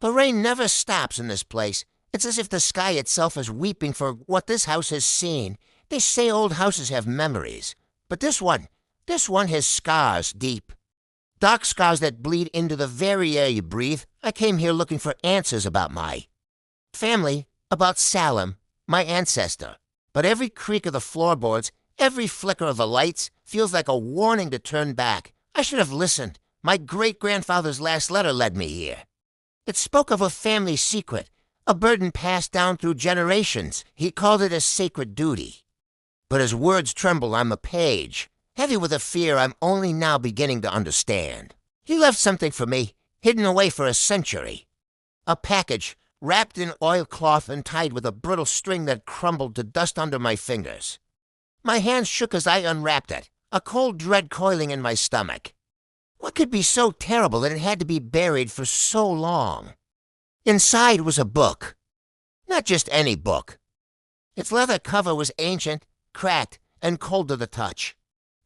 The rain never stops in this place. It's as if the sky itself is weeping for what this house has seen. They say old houses have memories, but this one has scars deep. Dark scars that bleed into the very air you breathe. I came here looking for answers about my family, about Salim, my ancestor. But every creak of the floorboards, every flicker of the lights, feels like a warning to turn back. I should have listened. My great-grandfather's last letter led me here. It spoke of a family secret, a burden passed down through generations. He called it a sacred duty. But his words tremble on the page, heavy with a fear I'm only now beginning to understand. He left something for me, hidden away for a century. A package, wrapped in oilcloth and tied with a brittle string that crumbled to dust under my fingers. My hands shook as I unwrapped it, a cold dread coiling in my stomach. What could be so terrible that it had to be buried for so long? Inside was a book. Not just any book. Its leather cover was ancient, cracked, and cold to the touch.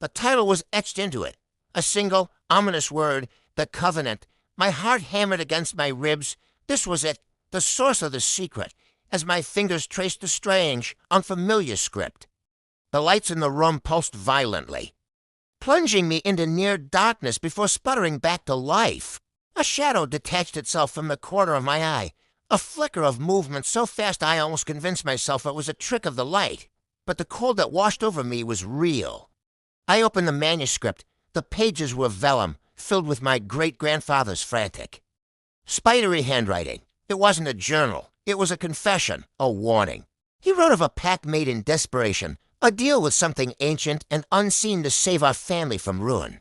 The title was etched into it, a single, ominous word, the Covenant. My heart hammered against my ribs. This was it, the source of the secret, as my fingers traced the strange, unfamiliar script. The lights in the room pulsed violently, plunging me into near darkness before sputtering back to life. A shadow detached itself from the corner of my eye, a flicker of movement so fast I almost convinced myself it was a trick of the light. But the cold that washed over me was real. I opened the manuscript. The pages were vellum, filled with my great-grandfather's frantic, spidery handwriting. It wasn't a journal. It was a confession, a warning. He wrote of a pact made in desperation, a deal with something ancient and unseen to save our family from ruin.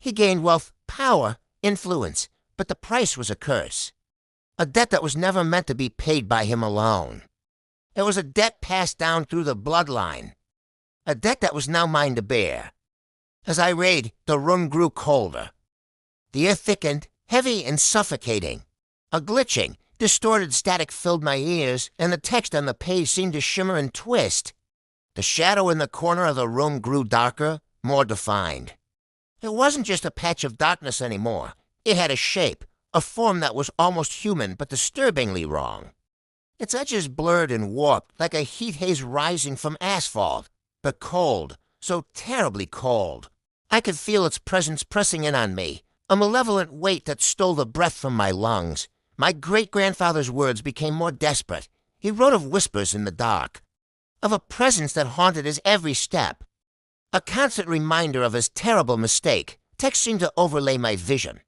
He gained wealth, power, influence, but the price was a curse. A debt that was never meant to be paid by him alone. It was a debt passed down through the bloodline. A debt that was now mine to bear. As I read, the room grew colder. The air thickened, heavy and suffocating. A glitching, distorted static filled my ears, and the text on the page seemed to shimmer and twist. The shadow in the corner of the room grew darker, more defined. It wasn't just a patch of darkness anymore. It had a shape, a form that was almost human but disturbingly wrong. Its edges blurred and warped like a heat haze rising from asphalt, but cold, so terribly cold. I could feel its presence pressing in on me, a malevolent weight that stole the breath from my lungs. My great-grandfather's words became more desperate. He wrote of whispers in the dark, of a presence that haunted his every step. A constant reminder of his terrible mistake. Text seemed to overlay my vision.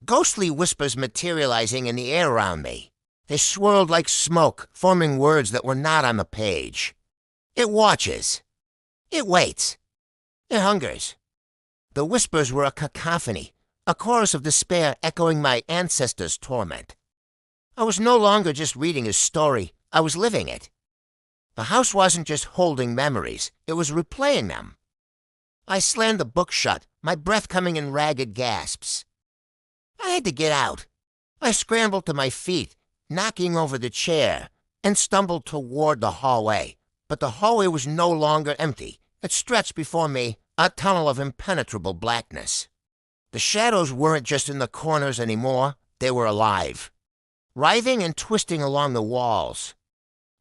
Ghostly whispers materializing in the air around me. They swirled like smoke, forming words that were not on the page. It watches. It waits. It hungers. The whispers were a cacophony, a chorus of despair echoing my ancestors' torment. I was no longer just reading his story. I was living it. The house wasn't just holding memories. It was replaying them. I slammed the book shut, my breath coming in ragged gasps. I had to get out. I scrambled to my feet, knocking over the chair, and stumbled toward the hallway. But the hallway was no longer empty. It stretched before me, a tunnel of impenetrable blackness. The shadows weren't just in the corners anymore. They were alive, writhing and twisting along the walls,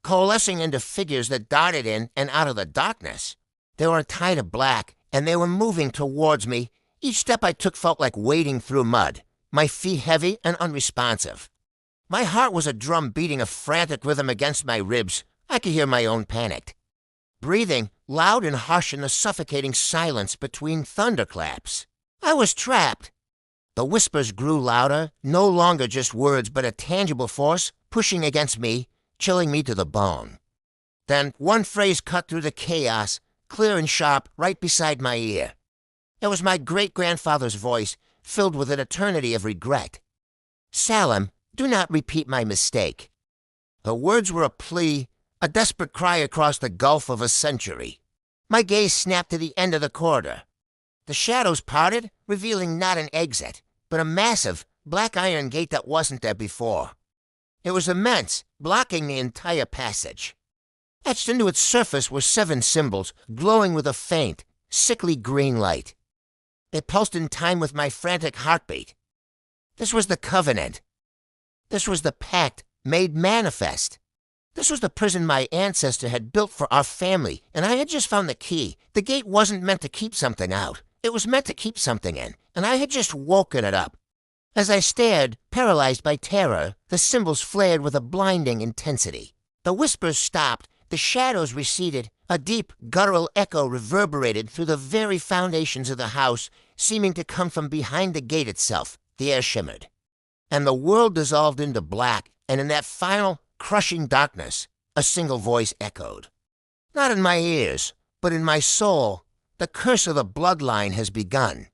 coalescing into figures that darted in and out of the darkness. They were a tide of black, and they were moving towards me. Each step I took felt like wading through mud, my feet heavy and unresponsive. My heart was a drum beating a frantic rhythm against my ribs. I could hear my own panic. Breathing, loud and harsh in the suffocating silence between thunderclaps. I was trapped. The whispers grew louder, no longer just words but a tangible force pushing against me, chilling me to the bone. Then one phrase cut through the chaos, clear and sharp, right beside my ear. It was my great-grandfather's voice, filled with an eternity of regret. "Salim, do not repeat my mistake." The words were a plea, a desperate cry across the gulf of a century. My gaze snapped to the end of the corridor. The shadows parted, revealing not an exit, but a massive, black iron gate that wasn't there before. It was immense, blocking the entire passage. Etched into its surface were 7 symbols, glowing with a faint, sickly green light. They pulsed in time with my frantic heartbeat. This was the Covenant. This was the pact made manifest. This was the prison my ancestor had built for our family, and I had just found the key. The gate wasn't meant to keep something out. It was meant to keep something in, and I had just woken it up. As I stared, paralyzed by terror, the symbols flared with a blinding intensity. The whispers stopped, the shadows receded, a deep, guttural echo reverberated through the very foundations of the house, seeming to come from behind the gate itself. The air shimmered, and the world dissolved into black, and in that final, crushing darkness, a single voice echoed. Not in my ears, but in my soul. The curse of the bloodline has begun.